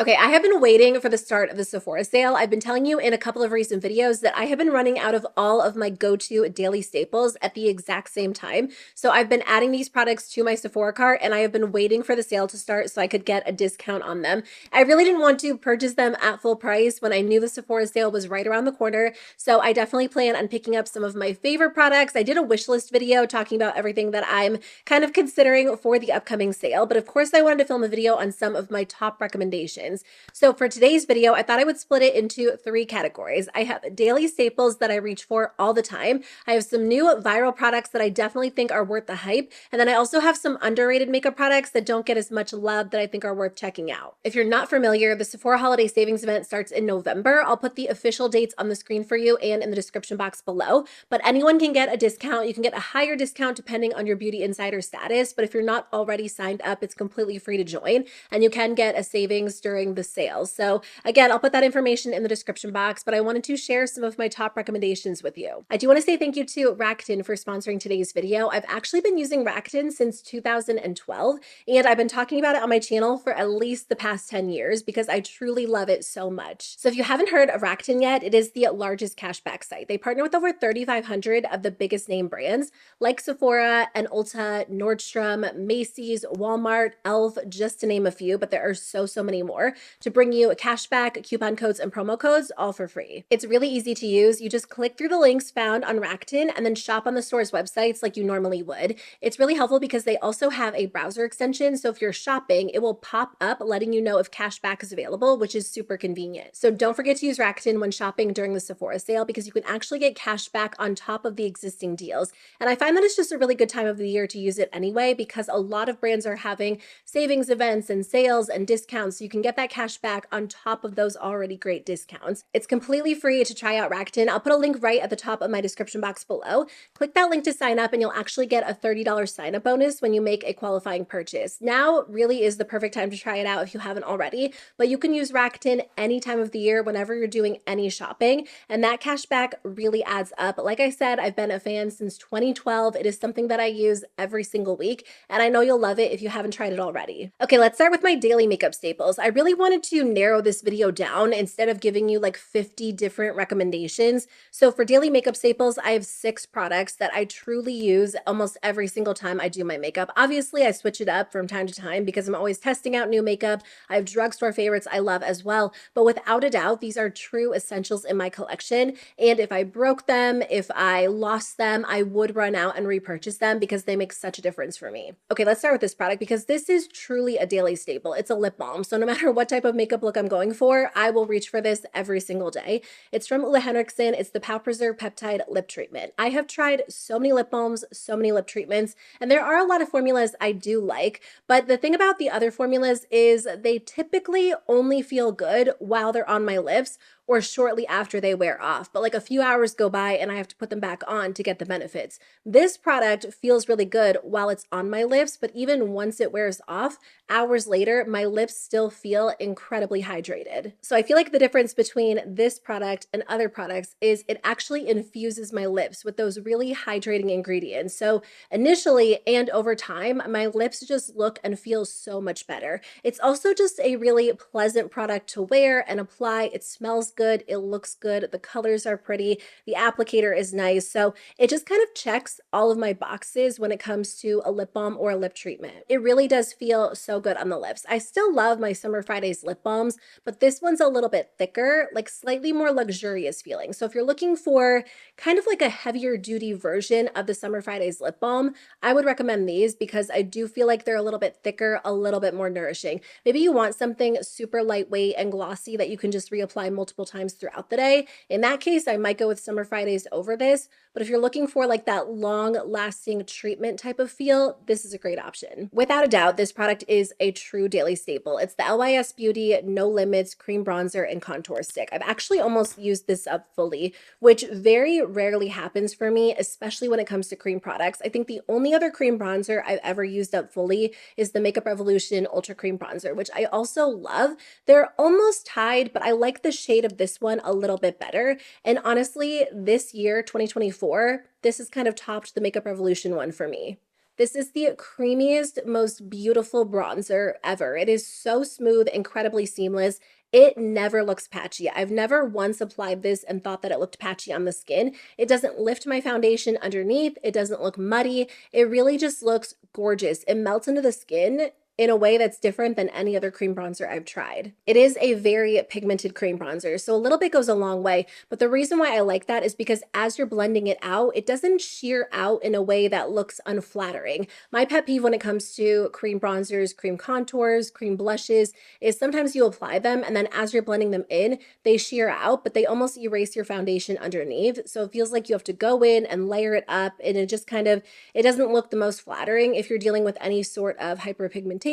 Okay, I have been waiting for the start of the Sephora sale. I've been telling you in a couple of recent videos that I have been running out of all of my go-to daily staples at the exact same time. So I've been adding these products to my Sephora cart and I have been waiting for the sale to start so I could get a discount on them. I really didn't want to purchase them at full price when I knew the Sephora sale was right around the corner. So I definitely plan on picking up some of my favorite products. I did a wish list video talking about everything that I'm kind of considering for the upcoming sale. But of course I wanted to film a video on some of my top recommendations. So for today's video, I thought I would split it into 3 categories. I have daily staples that I reach for all the time. I have some new viral products that I definitely think are worth the hype. And then I also have some underrated makeup products that don't get as much love that I think are worth checking out. If you're not familiar, the Sephora Holiday Savings event starts in November. I'll put the official dates on the screen for you and in the description box below. But anyone can get a discount. You can get a higher discount depending on your Beauty Insider status. But if you're not already signed up, it's completely free to join. And you can get a savings during the sales. So again, I'll put that information in the description box, but I wanted to share some of my top recommendations with you. I do want to say thank you to Rakuten for sponsoring today's video. I've actually been using Rakuten since 2012, and I've been talking about it on my channel for at least the past 10 years because I truly love it so much. So if you haven't heard of Rakuten yet, it is the largest cashback site. They partner with over 3,500 of the biggest name brands like Sephora and Ulta, Nordstrom, Macy's, Walmart, Elf, just to name a few, but there are so many more, to bring you cashback, coupon codes, and promo codes all for free. It's really easy to use. You just click through the links found on Rakuten and then shop on the store's websites like you normally would. It's really helpful because they also have a browser extension, so if you're shopping, it will pop up letting you know if cashback is available, which is super convenient. So don't forget to use Rakuten when shopping during the Sephora sale because you can actually get cashback on top of the existing deals. And I find that it's just a really good time of the year to use it anyway because a lot of brands are having savings events and sales and discounts, so you can get that cash back on top of those already great discounts. It's completely free to try out Rakuten. I'll put a link right at the top of my description box below. Click that link to sign up and you'll actually get a $30 sign up bonus when you make a qualifying purchase. Now really is the perfect time to try it out if you haven't already, but you can use Rakuten any time of the year whenever you're doing any shopping, and that cash back really adds up. Like I said, I've been a fan since 2012. It is something that I use every single week, and I know you'll love it if you haven't tried it already. Okay, let's start with my daily makeup staples. I really wanted to narrow this video down instead of giving you like 50 different recommendations. So for daily makeup staples, I have 6 products that I truly use almost every single time I do my makeup. Obviously, I switch it up from time to time because I'm always testing out new makeup. I have drugstore favorites I love as well, but without a doubt, these are true essentials in my collection. And if I broke them, if I lost them, I would run out and repurchase them because they make such a difference for me. Okay, let's start with this product because this is truly a daily staple. It's a lip balm. So no matter what type of makeup look I'm going for, I will reach for this every single day. It's from Henriksen. It's the Pout Preserve Peptide Lip Treatment. I have tried so many lip balms, so many lip treatments, and there are a lot of formulas I do like, but the thing about the other formulas is they typically only feel good while they're on my lips or shortly after they wear off, but like a few hours go by and I have to put them back on to get the benefits. This product feels really good while it's on my lips, but even once it wears off, hours later, my lips still feel incredibly hydrated. So I feel like the difference between this product and other products is it actually infuses my lips with those really hydrating ingredients. So initially and over time, my lips just look and feel so much better. It's also just a really pleasant product to wear and apply. It smells good, it looks good, the colors are pretty, the applicator is nice. So it just kind of checks all of my boxes when it comes to a lip balm or a lip treatment. It really does feel so good on the lips. I still love my Summer Fridays lip balms, but this one's a little bit thicker, like slightly more luxurious feeling. So if you're looking for kind of like a heavier duty version of the Summer Fridays lip balm, I would recommend these because I do feel like they're a little bit thicker, a little bit more nourishing. Maybe you want something super lightweight and glossy that you can just reapply multiple times throughout the day. In that case, I might go with Summer Fridays over this, but if you're looking for like that long lasting treatment type of feel, this is a great option. Without a doubt, this product is a true daily staple. It's the LYS Beauty No Limits Cream Bronzer and Contour Stick. I've actually almost used this up fully, which very rarely happens for me, especially when it comes to cream products. I think the only other cream bronzer I've ever used up fully is the Makeup Revolution Ultra Cream Bronzer, which I also love. They're almost tied, but I like the shade of this one a little bit better. And honestly, this year, 2024, this has kind of topped the Makeup Revolution one for me. This is the creamiest, most beautiful bronzer ever. It is so smooth, incredibly seamless. It never looks patchy. I've never once applied this and thought that it looked patchy on the skin. It doesn't lift my foundation underneath. It doesn't look muddy. It really just looks gorgeous. It melts into the skin in a way that's different than any other cream bronzer I've tried. It is a very pigmented cream bronzer, so a little bit goes a long way, but the reason why I like that is because as you're blending it out, it doesn't sheer out in a way that looks unflattering. My pet peeve when it comes to cream bronzers, cream contours, cream blushes is sometimes you apply them and then as you're blending them in, they sheer out, but they almost erase your foundation underneath. So it feels like you have to go in and layer it up, and it just kind of, it doesn't look the most flattering if you're dealing with any sort of hyperpigmentation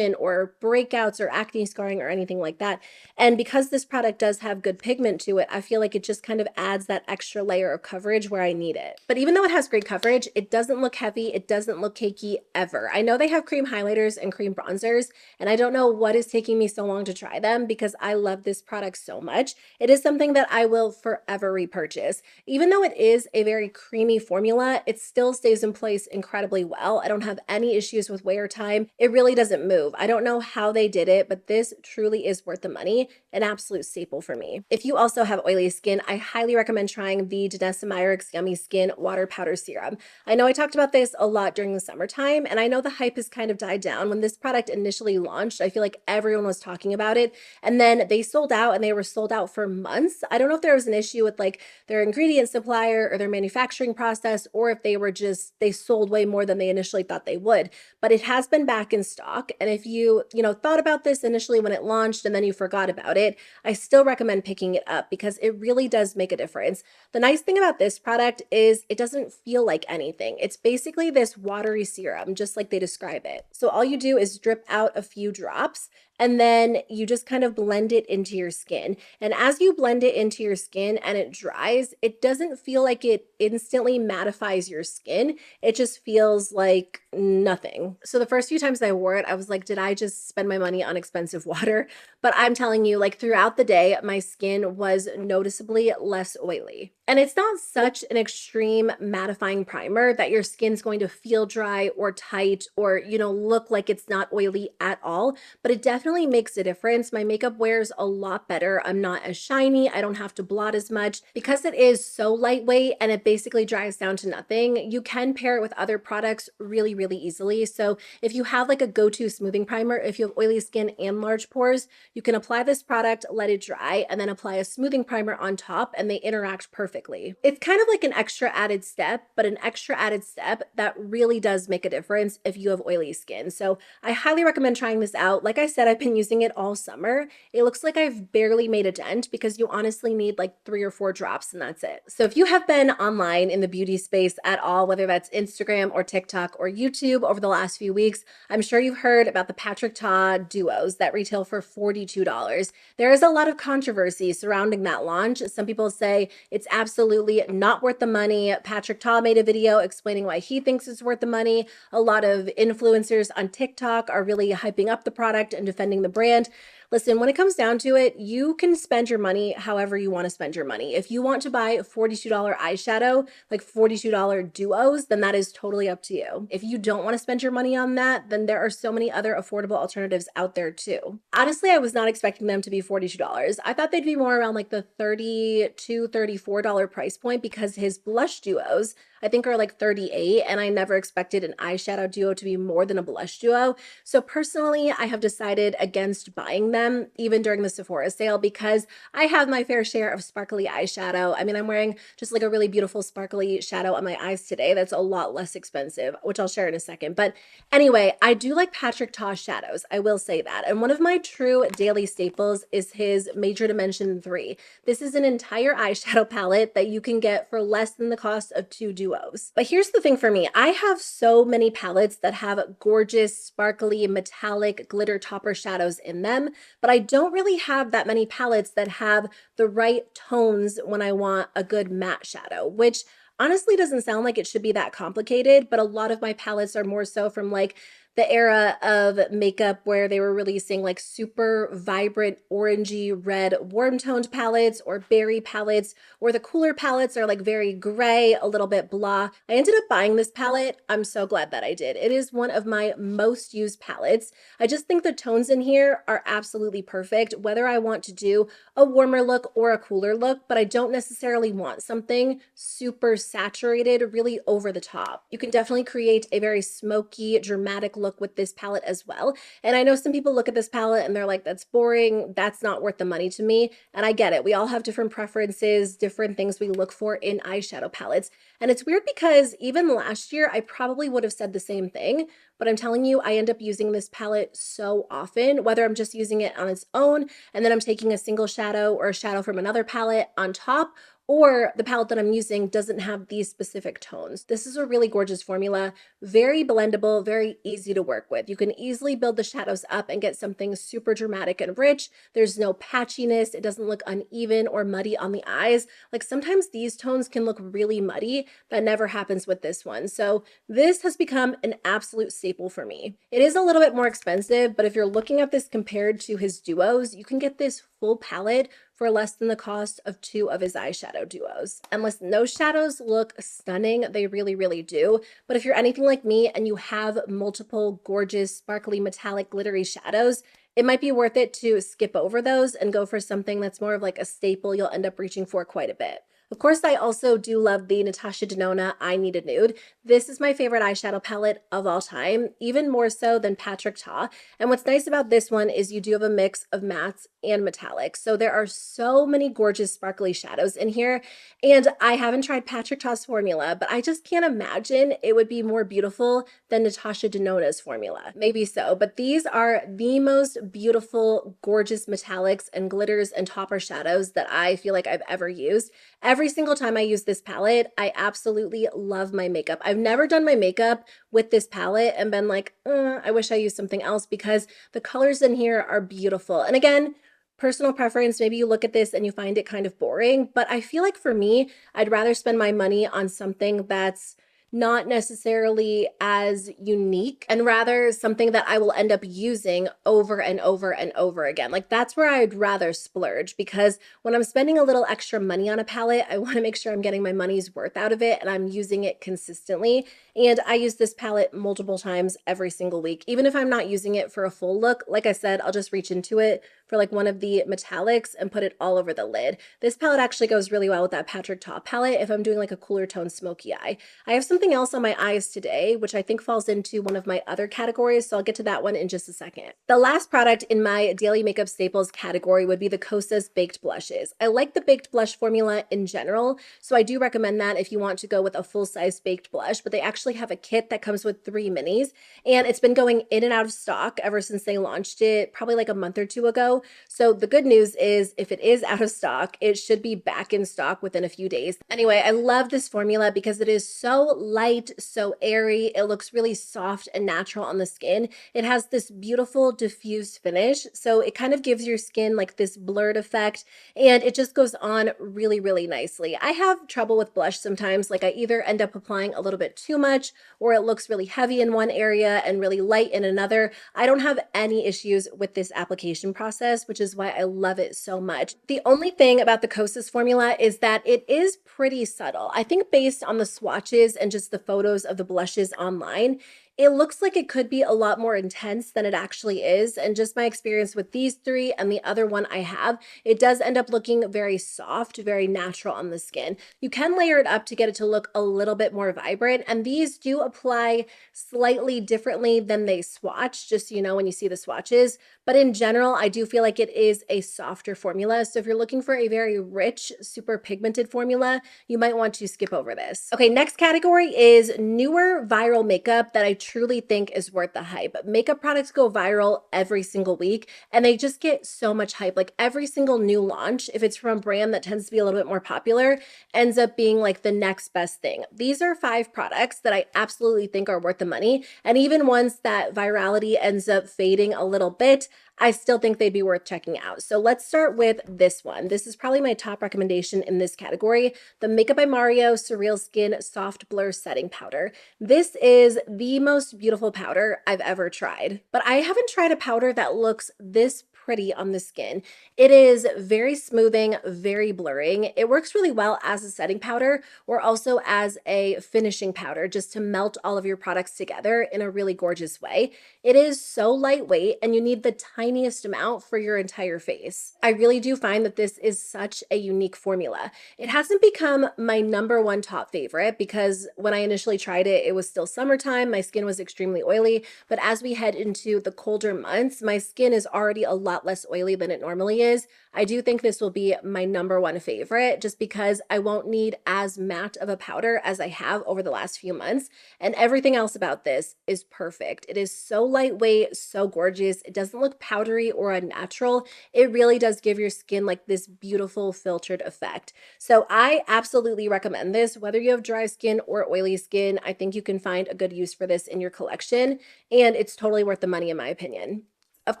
or breakouts or acne scarring or anything like that. And because this product does have good pigment to it, I feel like it just kind of adds that extra layer of coverage where I need it. But even though it has great coverage, it doesn't look heavy, it doesn't look cakey ever. I know they have cream highlighters and cream bronzers, and I don't know what is taking me so long to try them because I love this product so much. It is something that I will forever repurchase. Even though it is a very creamy formula, it still stays in place incredibly well. I don't have any issues with wear time. It really doesn't move. I don't know how they did it, but this truly is worth the money, an absolute staple for me. If you also have oily skin, I highly recommend trying the Danessa Myricks Yummy Skin Water Powder Serum. I know I talked about this a lot during the summertime, and I know the hype has kind of died down. When this product initially launched, I feel like everyone was talking about it, and then they sold out, and they were sold out for months. I don't know if there was an issue with like their ingredient supplier or their manufacturing process, or if they were just, they sold way more than they initially thought they would, but it has been back in stock. And if you thought about this initially when it launched and then you forgot about it, I still recommend picking it up because it really does make a difference. The nice thing about this product is it doesn't feel like anything. It's basically this watery serum, just like they describe it. So all you do is drip out a few drops and then you just kind of blend it into your skin. And as you blend it into your skin and it dries, it doesn't feel like it instantly mattifies your skin. It just feels like nothing. So the first few times I wore it, I was like, did I just spend my money on expensive water? But I'm telling you, like throughout the day, my skin was noticeably less oily. And it's not such an extreme mattifying primer that your skin's going to feel dry or tight or, look like it's not oily at all, but it definitely makes a difference. My makeup wears a lot better. I'm not as shiny. I don't have to blot as much. Because it is so lightweight and it basically dries down to nothing, you can pair it with other products really, really easily. So if you have like a go-to smoothing primer, if you have oily skin and large pores, you can apply this product, let it dry, and then apply a smoothing primer on top, and they interact perfectly. It's kind of like an extra added step, but an extra added step that really does make a difference if you have oily skin. So I highly recommend trying this out. Like I said, I've been using it all summer. It looks like I've barely made a dent because you honestly need like 3 or 4 drops and that's it. So if you have been online in the beauty space at all, whether that's Instagram or TikTok or YouTube over the last few weeks, I'm sure you've heard about the Patrick Ta duos that retail for $42. There is a lot of controversy surrounding that launch. Some people say it's absolutely not worth the money. Patrick Ta made a video explaining why he thinks it's worth the money. A lot of influencers on TikTok are really hyping up the product and defending the brand. Listen, when it comes down to it, you can spend your money however you want to spend your money. If you want to buy a $42 eyeshadow, like $42 duos, then that is totally up to you. If you don't want to spend your money on that, then there are so many other affordable alternatives out there too. Honestly, I was not expecting them to be $42. I thought they'd be more around like the $32, $34 price point because his blush duos, I think, are like $38, and I never expected an eyeshadow duo to be more than a blush duo. So personally, I have decided against buying them even during the Sephora sale because I have my fair share of sparkly eyeshadow. I mean, I'm wearing just like a really beautiful sparkly shadow on my eyes today that's a lot less expensive, which I'll share in a second. But anyway, I do like Patrick Ta shadows, I will say that. And one of my true daily staples is his Major Dimension 3. This is an entire eyeshadow palette that you can get for less than the cost of 2 duos. But here's the thing for me, I have so many palettes that have gorgeous, sparkly, metallic glitter topper shadows in them, but I don't really have that many palettes that have the right tones when I want a good matte shadow, which honestly doesn't sound like it should be that complicated, but a lot of my palettes are more so from like the era of makeup where they were releasing like super vibrant orangey red warm toned palettes or berry palettes, or the cooler palettes are like very gray, a little bit blah. I ended up buying this palette. I'm so glad that I did. It is one of my most used palettes. I just think the tones in here are absolutely perfect, whether I want to do a warmer look or a cooler look, but I don't necessarily want something super saturated, really over the top. You can definitely create a very smoky, dramatic look with this palette as well. And I know some people look at this palette and they're like, that's boring, that's not worth the money to me. And I get it. We all have different preferences, different things we look for in eyeshadow palettes. And it's weird because even last year, I probably would have said the same thing, but I'm telling you, I end up using this palette so often, whether I'm just using it on its own and then I'm taking a single shadow or a shadow from another palette on top, or the palette that I'm using doesn't have these specific tones. This is a really gorgeous formula, very blendable, very easy to work with. You can easily build the shadows up and get something super dramatic and rich. There's no patchiness. It doesn't look uneven or muddy on the eyes. Like sometimes these tones can look really muddy. That never happens with this one. So this has become an absolute staple for me. It is a little bit more expensive, but if you're looking at this compared to his duos, you can get this full palette for less than the cost of 2 of his eyeshadow duos. And listen, those shadows look stunning. They really, really do. But if you're anything like me and you have multiple gorgeous, sparkly, metallic, glittery shadows, it might be worth it to skip over those and go for something that's more of like a staple you'll end up reaching for quite a bit. Of course, I also do love the Natasha Denona I Need a Nude. This is my favorite eyeshadow palette of all time, even more so than Patrick Ta. And what's nice about this one is you do have a mix of mattes and metallics. So there are so many gorgeous sparkly shadows in here. And I haven't tried Patrick Ta's formula, but I just can't imagine it would be more beautiful than Natasha Denona's formula. Maybe so, but these are the most beautiful, gorgeous metallics and glitters and topper shadows that I feel like I've ever used. Every single time I use this palette, I absolutely love my makeup. I've never done my makeup with this palette and been like, I wish I used something else, because the colors in here are beautiful. And again, personal preference, maybe you look at this and you find it kind of boring, but I feel like for me, I'd rather spend my money on something that's not necessarily as unique and rather something that I will end up using over and over and over again. Like that's where I'd rather splurge, because when I'm spending a little extra money on a palette, I want to make sure I'm getting my money's worth out of it and I'm using it consistently. And I use this palette multiple times every single week. Even if I'm not using it for a full look, like I said, I'll just reach into it for like one of the metallics and put it all over the lid. This palette actually goes really well with that Patrick Ta palette if I'm doing like a cooler tone smoky eye. I have something else on my eyes today, which I think falls into one of my other categories, so I'll get to that one in just a second. The last product in my daily makeup staples category would be the Kosas baked blushes. I like the baked blush formula in general, so I do recommend that if you want to go with a full-size baked blush, but they actually have a kit that comes with 3 minis, and it's been going in and out of stock ever since they launched it, probably like a month or 2 ago. So the good news is if it is out of stock, it should be back in stock within a few days. Anyway, I love this formula because it is so light, so airy. It looks really soft and natural on the skin. It has this beautiful diffused finish, so it kind of gives your skin like this blurred effect, and it just goes on really, really nicely. I have trouble with blush sometimes. Like I either end up applying a little bit too much, or it looks really heavy in one area and really light in another. I don't have any issues with this application process, which is why I love it so much. The only thing about the Kosas formula is that it is pretty subtle. I think based on the swatches and just the photos of the blushes online, it looks like it could be a lot more intense than it actually is. And just my experience with these 3 and the other one I have, it does end up looking very soft, very natural on the skin. You can layer it up to get it to look a little bit more vibrant. And these do apply slightly differently than they swatch, just so you know when you see the swatches. But in general, I do feel like it is a softer formula. So if you're looking for a very rich, super pigmented formula, you might want to skip over this. Okay, next category is newer viral makeup that I truly think is worth the hype. Makeup products go viral every single week and they just get so much hype. Like every single new launch, if it's from a brand that tends to be a little bit more popular, ends up being like the next best thing. These are 5 products that I absolutely think are worth the money. And even ones that virality ends up fading a little bit, I still think they'd be worth checking out. So let's start with this one. This is probably my top recommendation in this category, the Makeup by Mario SurrealSkin Soft Blur Setting Powder. This is the most beautiful powder I've ever tried, but I haven't tried a powder that looks this pretty on the skin. It is very smoothing, very blurring. It works really well as a setting powder or also as a finishing powder just to melt all of your products together in a really gorgeous way. It is so lightweight and you need the tiniest amount for your entire face. I really do find that this is such a unique formula. It hasn't become my #1 top favorite because when I initially tried it, it was still summertime. My skin was extremely oily, but as we head into the colder months, my skin is already a lot less oily than it normally is. I do think this will be my #1 favorite just because I won't need as matte of a powder as I have over the last few months. And everything else about this is perfect. It is so lightweight, so gorgeous. It doesn't look powdery or unnatural. It really does give your skin like this beautiful filtered effect. So I absolutely recommend this. Whether you have dry skin or oily skin, I think you can find a good use for this in your collection. And it's totally worth the money in my opinion. Of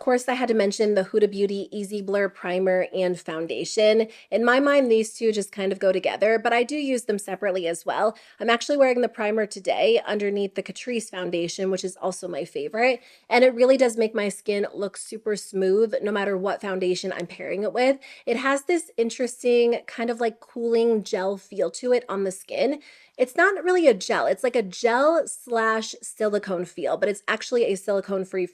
course, I had to mention the Huda Beauty Easy Blur Primer and Foundation. In my mind, these two just kind of go together, but I do use them separately as well. I'm actually wearing the primer today underneath the Catrice foundation, which is also my favorite, and it really does make my skin look super smooth no matter what foundation I'm pairing it with. It has this interesting kind of like cooling gel feel to it on the skin. It's not really a gel, it's like a gel slash silicone feel, but it's actually a silicone-free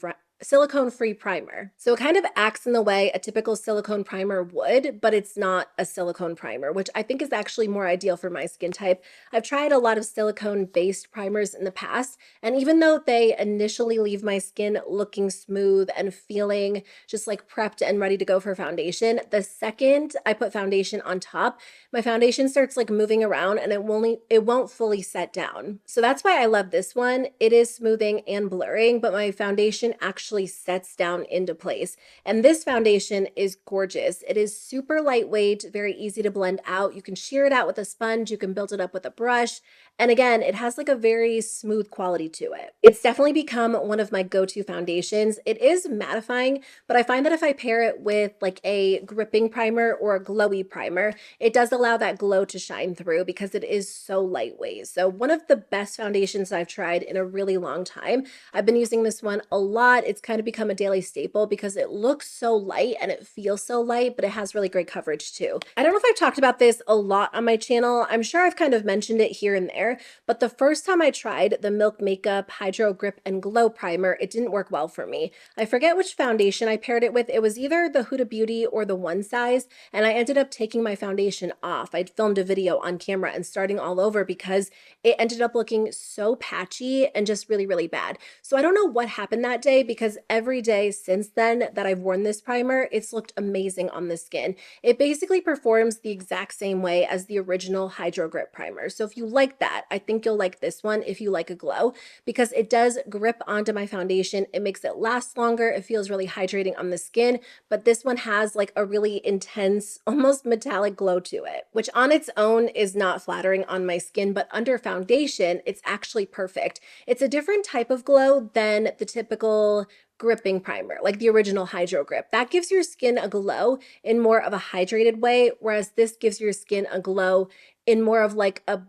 primer. So it kind of acts in the way a typical silicone primer would, but it's not a silicone primer, which I think is actually more ideal for my skin type. I've tried a lot of silicone-based primers in the past, and even though they initially leave my skin looking smooth and feeling just like prepped and ready to go for foundation, the second I put foundation on top, my foundation starts like moving around and it won't fully set down. So that's why I love this one. It is smoothing and blurring, but my foundation actually sets down into place. And this foundation is gorgeous. It is super lightweight, very easy to blend out. You can sheer it out with a sponge, you can build it up with a brush. And again, it has like a very smooth quality to it. It's definitely become one of my go-to foundations. It is mattifying, but I find that if I pair it with like a gripping primer or a glowy primer, it does allow that glow to shine through because it is so lightweight. So one of the best foundations I've tried in a really long time. I've been using this one a lot. It's kind of become a daily staple because it looks so light and it feels so light, but it has really great coverage too. I don't know if I've talked about this a lot on my channel. I'm sure I've kind of mentioned it here and there, but the first time I tried the Milk Makeup Hydro Grip and Glow Primer, it didn't work well for me. I forget which foundation I paired it with. It was either the Huda Beauty or the One Size, and I ended up taking my foundation off. I'd filmed a video on camera and starting all over because it ended up looking so patchy and just really, really bad. So I don't know what happened that day because every day since then that I've worn this primer, it's looked amazing on the skin. It basically performs the exact same way as the original Hydro Grip primer. So if you like that, I think you'll like this one if you like a glow because it does grip onto my foundation. It makes it last longer. It feels really hydrating on the skin, but this one has like a really intense, almost metallic glow to it, which on its own is not flattering on my skin, but under foundation, it's actually perfect. It's a different type of glow than the typical gripping primer, like the original Hydro Grip. That gives your skin a glow in more of a hydrated way, whereas this gives your skin a glow in more of like a,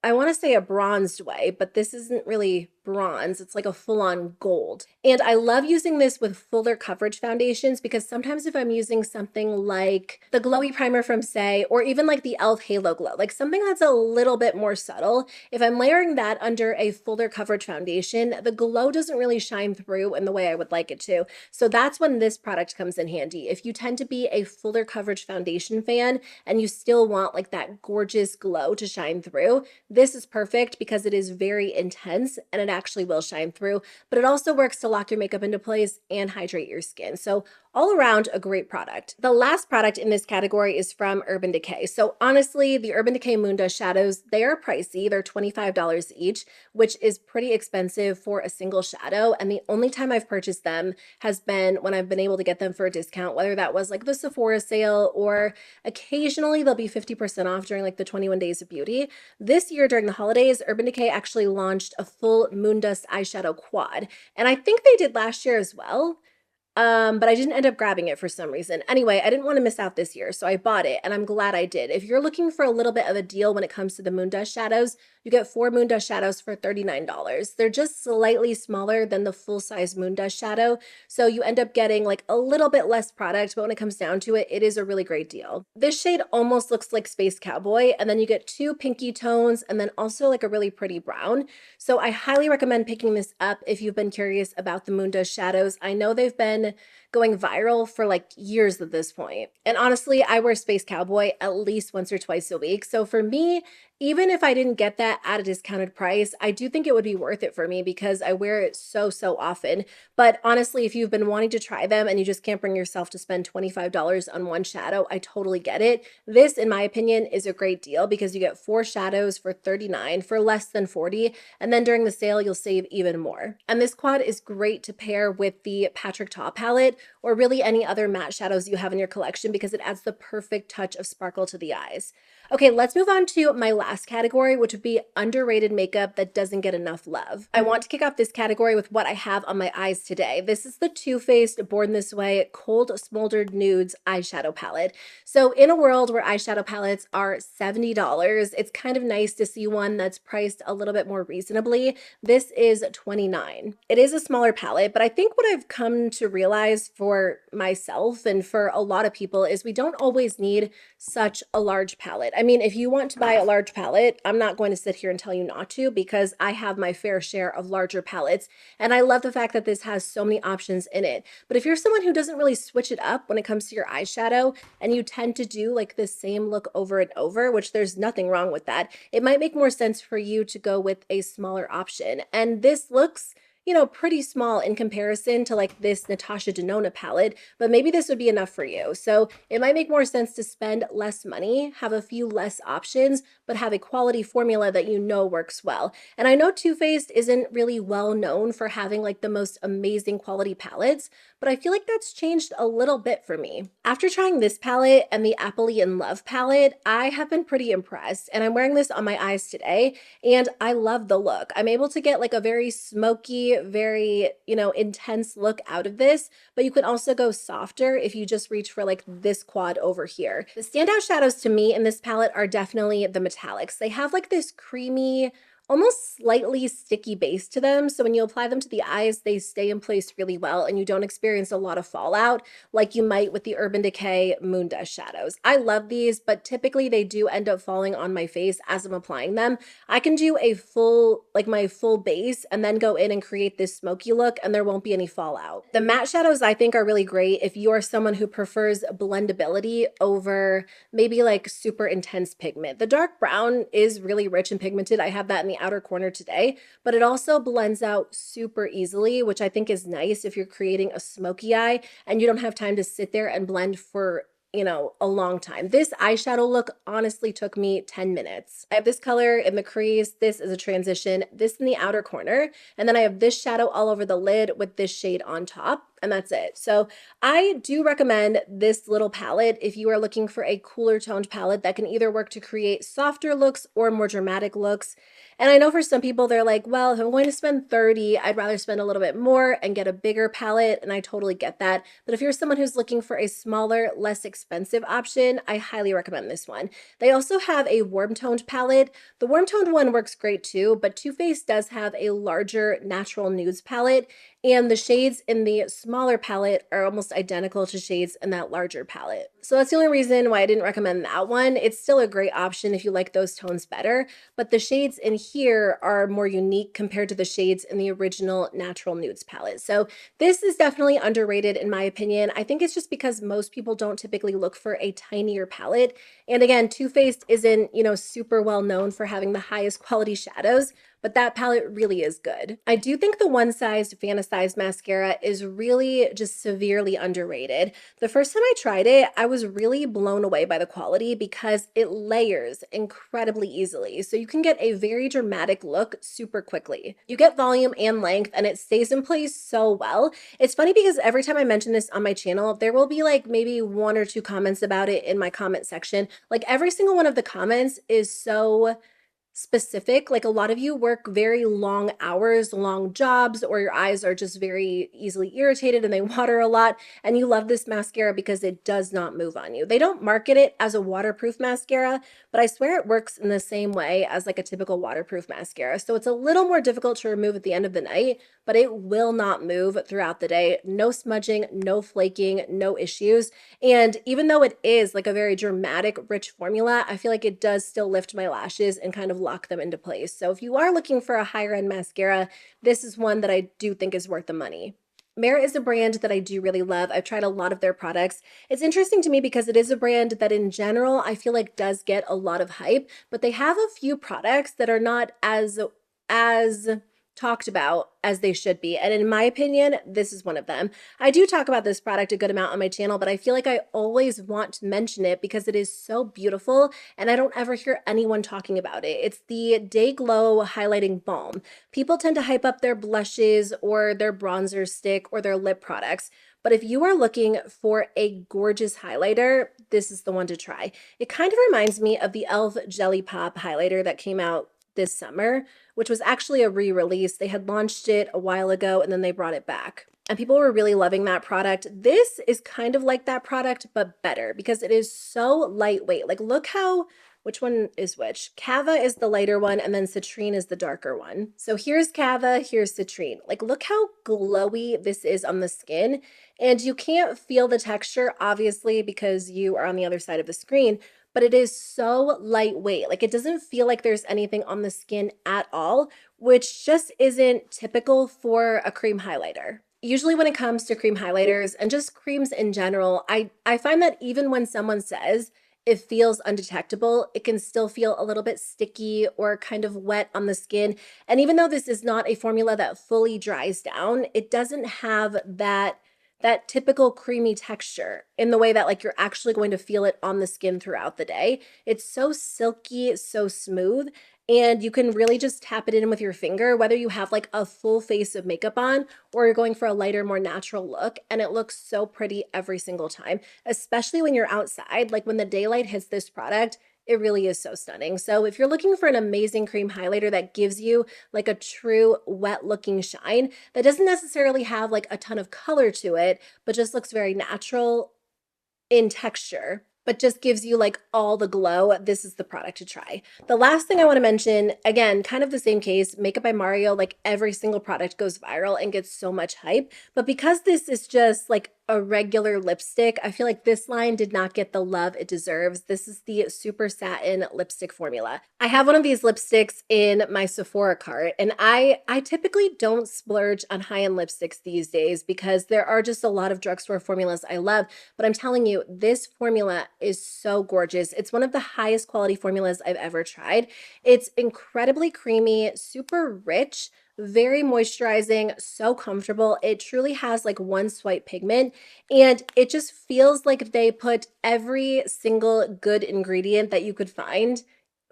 I want to say a bronzed way, but this isn't really bronze. It's like a full-on gold. And I love using this with fuller coverage foundations because sometimes if I'm using something like the glowy primer from Say, or even like the e.l.f. Halo Glow, like something that's a little bit more subtle, if I'm layering that under a fuller coverage foundation, the glow doesn't really shine through in the way I would like it to. So that's when this product comes in handy. If you tend to be a fuller coverage foundation fan and you still want like that gorgeous glow to shine through, this is perfect because it is very intense and it actually will shine through, but it also works to lock your makeup into place and hydrate your skin. So all around a great product. The last product in this category is from Urban Decay. So honestly, the Urban Decay Moondust shadows, they are pricey. They're $25 each, which is pretty expensive for a single shadow. And the only time I've purchased them has been when I've been able to get them for a discount, whether that was like the Sephora sale or occasionally they'll be 50% off during like the 21 Days of Beauty. This year during the holidays, Urban Decay actually launched a full Moondust eyeshadow quad. And I think they did last year as well. but I didn't end up grabbing it for some reason. Anyway, I didn't want to miss out this year, so I bought it, and I'm glad I did. If you're looking for a little bit of a deal when it comes to the Moondust shadows, you get 4 Moondust shadows for $39. They're just slightly smaller than the full-size Moondust shadow, so you end up getting like a little bit less product, but when it comes down to it, it is a really great deal. This shade almost looks like Space Cowboy, and then you get 2 pinky tones, and then also like a really pretty brown. So I highly recommend picking this up if you've been curious about the Moondust shadows. I know they've been going viral for like years at this point. And honestly, I wear Space Cowboy at least once or twice a week. So for me, even if I didn't get that at a discounted price, I do think it would be worth it for me because I wear it so often. But honestly, if you've been wanting to try them and you just can't bring yourself to spend $25 on one shadow, I totally get it. This, in my opinion, is a great deal because you get 4 shadows for $39 for less than $40, and then during the sale, you'll save even more. And this quad is great to pair with the Patrick Ta palette or really any other matte shadows you have in your collection because it adds the perfect touch of sparkle to the eyes. Okay, let's move on to my last category, which would be underrated makeup that doesn't get enough love. I want to kick off this category with what I have on my eyes today. This is the Too Faced Born This Way Cold Smoldered Nudes eyeshadow palette. So in a world where eyeshadow palettes are $70, it's kind of nice to see one that's priced a little bit more reasonably. This is $29. It is a smaller palette, but I think what I've come to realize for myself and for a lot of people is we don't always need such a large palette. I mean, if you want to buy a large palette, I'm not going to sit here and tell you not to because I have my fair share of larger palettes, and I love the fact that this has so many options in it. But if you're someone who doesn't really switch it up when it comes to your eyeshadow and you tend to do like the same look over and over, which there's nothing wrong with that, it might make more sense for you to go with a smaller option. And this looks, you know, pretty small in comparison to like this Natasha Denona palette, but maybe this would be enough for you. So it might make more sense to spend less money, have a few less options, but have a quality formula that you know works well. And I know Too Faced isn't really well known for having like the most amazing quality palettes, but I feel like that's changed a little bit for me. After trying this palette and the Appley in Love palette, I have been pretty impressed, and I'm wearing this on my eyes today, and I love the look. I'm able to get like a very smoky, very, you know, intense look out of this, but you can also go softer if you just reach for like this quad over here. The standout shadows to me in this palette are definitely the metallics. They have like this creamy, almost slightly sticky base to them, so when you apply them to the eyes, they stay in place really well and you don't experience a lot of fallout like you might with the Urban Decay Moondust shadows. I love these, but typically they do end up falling on my face as I'm applying them. I can do a full, like my full base, and then go in and create this smoky look and there won't be any fallout. The matte shadows I think are really great if you are someone who prefers blendability over maybe like super intense pigment. The dark brown is really rich and pigmented. I have that in the outer corner today, but it also blends out super easily, which I think is nice if you're creating a smoky eye and you don't have time to sit there and blend for, you know, a long time. This eyeshadow look honestly took me 10 minutes. I have this color in the crease, this is a transition, this in the outer corner, and then I have this shadow all over the lid with this shade on top. And that's it. So I do recommend this little palette if you are looking for a cooler toned palette that can either work to create softer looks or more dramatic looks. And I know for some people, they're like, well, if I'm going to spend $30, I'd rather spend a little bit more and get a bigger palette. And I totally get that. But if you're someone who's looking for a smaller, less expensive option, I highly recommend this one. They also have a warm toned palette. The warm toned one works great too, but Too Faced does have a larger natural nudes palette. And the shades in the smaller palette are almost identical to shades in that larger palette. So that's the only reason why I didn't recommend that one. It's still a great option if you like those tones better, but the shades in here are more unique compared to the shades in the original Natural Nudes palette. So this is definitely underrated in my opinion. I think it's just because most people don't typically look for a tinier palette. And again, Too Faced isn't, you know, super well known for having the highest quality shadows, but that palette really is good. I do think the One Size Fantasize mascara is really just severely underrated. The first time I tried it, I was really blown away by the quality because it layers incredibly easily. So you can get a very dramatic look super quickly. You get volume and length and it stays in place so well. It's funny because every time I mention this on my channel, there will be like maybe 1 or 2 comments about it in my comment section. Like every single one of the comments is so specific. Like a lot of you work very long hours, long jobs, or your eyes are just very easily irritated and they water a lot, and you love this mascara because it does not move on you. They don't market it as a waterproof mascara, but I swear it works in the same way as like a typical waterproof mascara. So it's a little more difficult to remove at the end of the night, but it will not move throughout the day. No smudging, no flaking, no issues. And even though it is like a very dramatic, rich formula, I feel like it does still lift my lashes and kind of lock them into place. So if you are looking for a higher end mascara, this is one that I do think is worth the money. Merit is a brand that I do really love. I've tried a lot of their products. It's interesting to me because it is a brand that in general, I feel like does get a lot of hype, but they have a few products that are not as talked about as they should be. And in my opinion, this is one of them. I do talk about this product a good amount on my channel, but I feel like I always want to mention it because it is so beautiful and I don't ever hear anyone talking about it. It's the Day Glow Highlighting Balm. People tend to hype up their blushes or their bronzer stick or their lip products. But if you are looking for a gorgeous highlighter, this is the one to try. It kind of reminds me of the e.l.f. Jelly Pop highlighter that came out this summer, which was actually a re-release. They had launched it a while ago and then they brought it back. And people were really loving that product. This is kind of like that product, but better because it is so lightweight. Like look how, which one is which? Cava is the lighter one and then Citrine is the darker one. So here's Cava, here's Citrine. Like look how glowy this is on the skin. And you can't feel the texture, obviously, because you are on the other side of the screen, but it is so lightweight. Like it doesn't feel like there's anything on the skin at all, which just isn't typical for a cream highlighter. Usually when it comes to cream highlighters and just creams in general, I find that even when someone says it feels undetectable, it can still feel a little bit sticky or kind of wet on the skin. And even though this is not a formula that fully dries down, it doesn't have that typical creamy texture in the way that like you're actually going to feel it on the skin throughout the day. It's so silky, so smooth, and you can really just tap it in with your finger, whether you have like a full face of makeup on or you're going for a lighter, more natural look, and it looks so pretty every single time, especially when you're outside. Like when the daylight hits this product, it really is so stunning. So if you're looking for an amazing cream highlighter that gives you like a true wet looking shine, that doesn't necessarily have like a ton of color to it, but just looks very natural in texture, but just gives you like all the glow, this is the product to try. The last thing I want to mention, again, kind of the same case, Makeup by Mario, like every single product goes viral and gets so much hype, but because this is just like a regular lipstick, I feel like this line did not get the love it deserves. This is the SuperSatin lipstick formula. I have one of these lipsticks in my Sephora cart, and I typically don't splurge on high-end lipsticks these days because there are just a lot of drugstore formulas I love, but I'm telling you, this formula is so gorgeous. It's one of the highest quality formulas I've ever tried. It's incredibly creamy, super rich, very moisturizing, so comfortable. It truly has like one swipe pigment, and it just feels like they put every single good ingredient that you could find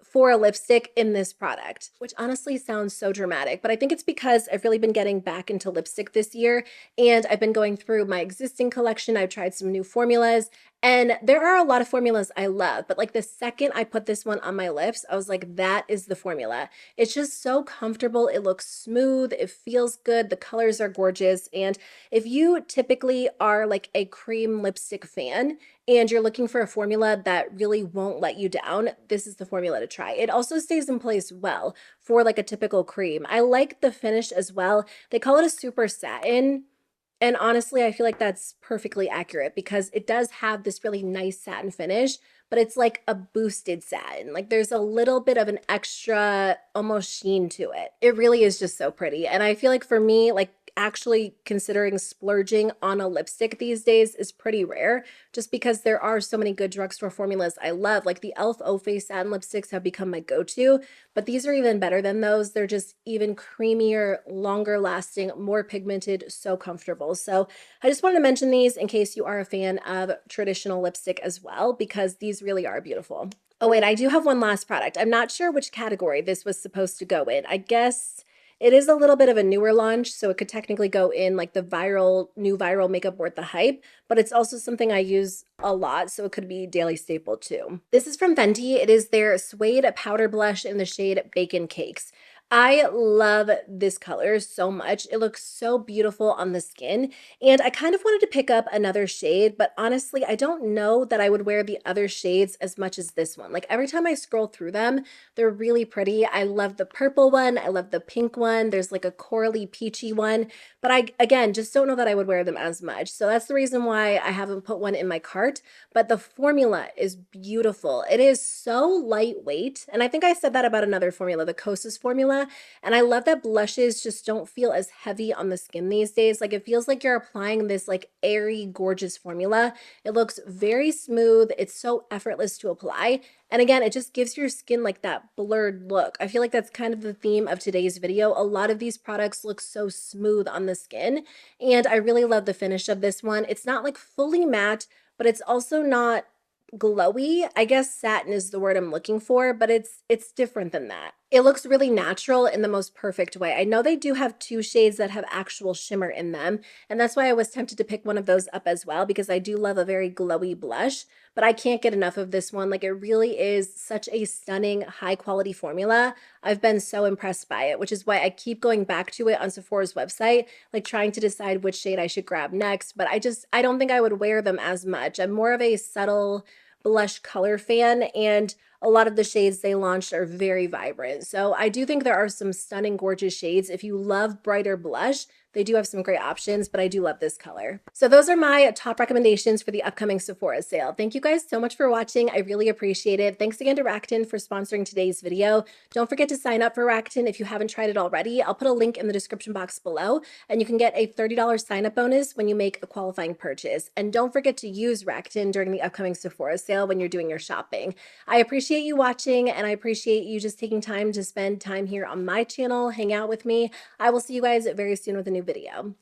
for a lipstick in this product, which honestly sounds so dramatic, but I think it's because I've really been getting back into lipstick this year and I've been going through my existing collection. I've tried some new formulas and there are a lot of formulas I love, but like the second I put this one on my lips, I was like, that is the formula. It's just so comfortable. It looks smooth. It feels good. The colors are gorgeous. And if you typically are like a cream lipstick fan, and you're looking for a formula that really won't let you down, this is the formula to try. It also stays in place well for like a typical cream. I like the finish as well. They call it a super satin. And honestly, I feel like that's perfectly accurate because it does have this really nice satin finish, but it's like a boosted satin. Like there's a little bit of an extra almost sheen to it. It really is just so pretty. And I feel like for me, like actually considering splurging on a lipstick these days is pretty rare just because there are so many good drugstore formulas I love. Like the e.l.f. O-Face satin lipsticks have become my go-to, but these are even better than those. They're just even creamier, longer lasting, more pigmented, so comfortable. So I just wanted to mention these in case you are a fan of traditional lipstick as well, because these really are beautiful. Oh wait, I do have one last product. I'm not sure which category this was supposed to go in. I guess It is a little bit of a newer launch, so it could technically go in like the new viral makeup worth the hype, but it's also something I use a lot, so it could be daily staple too. This is from Fenty. It is their Suede powder blush in the shade Bacon Cakes. I love this color so much. It looks so beautiful on the skin, and I kind of wanted to pick up another shade, but honestly, I don't know that I would wear the other shades as much as this one. Like every time I scroll through them, they're really pretty. I love the purple one. I love the pink one. There's like a corally peachy one, but I, again, just don't know that I would wear them as much. So that's the reason why I haven't put one in my cart, but the formula is beautiful. It is so lightweight. And I think I said that about another formula, the Kosas formula. And I love that blushes just don't feel as heavy on the skin these days. Like it feels like you're applying this like airy, gorgeous formula. It looks very smooth. It's so effortless to apply. And again, it just gives your skin like that blurred look. I feel like that's kind of the theme of today's video. A lot of these products look so smooth on the skin, and I really love the finish of this one. It's not like fully matte, but it's also not glowy. I guess satin is the word I'm looking for, but it's different than that. It looks really natural in the most perfect way. I know they do have two shades that have actual shimmer in them, and that's why I was tempted to pick one of those up as well, because I do love a very glowy blush, but I can't get enough of this one. Like it really is such a stunning, high quality formula. I've been so impressed by it, which is why I keep going back to it on Sephora's website, like trying to decide which shade I should grab next, but I don't think I would wear them as much. I'm more of a subtle blush color fan, and a lot of the shades they launched are very vibrant. So I do think there are some stunning, gorgeous shades. If you love brighter blush, they do have some great options, but I do love this color. So those are my top recommendations for the upcoming Sephora sale. Thank you guys so much for watching. I really appreciate it. Thanks again to Rakuten for sponsoring today's video. Don't forget to sign up for Rakuten if you haven't tried it already. I'll put a link in the description box below, and you can get a $30 sign-up bonus when you make a qualifying purchase. And don't forget to use Rakuten during the upcoming Sephora sale when you're doing your shopping. I appreciate you watching, and I appreciate you just taking time to spend time here on my channel, hang out with me. I will see you guys very soon with a new video.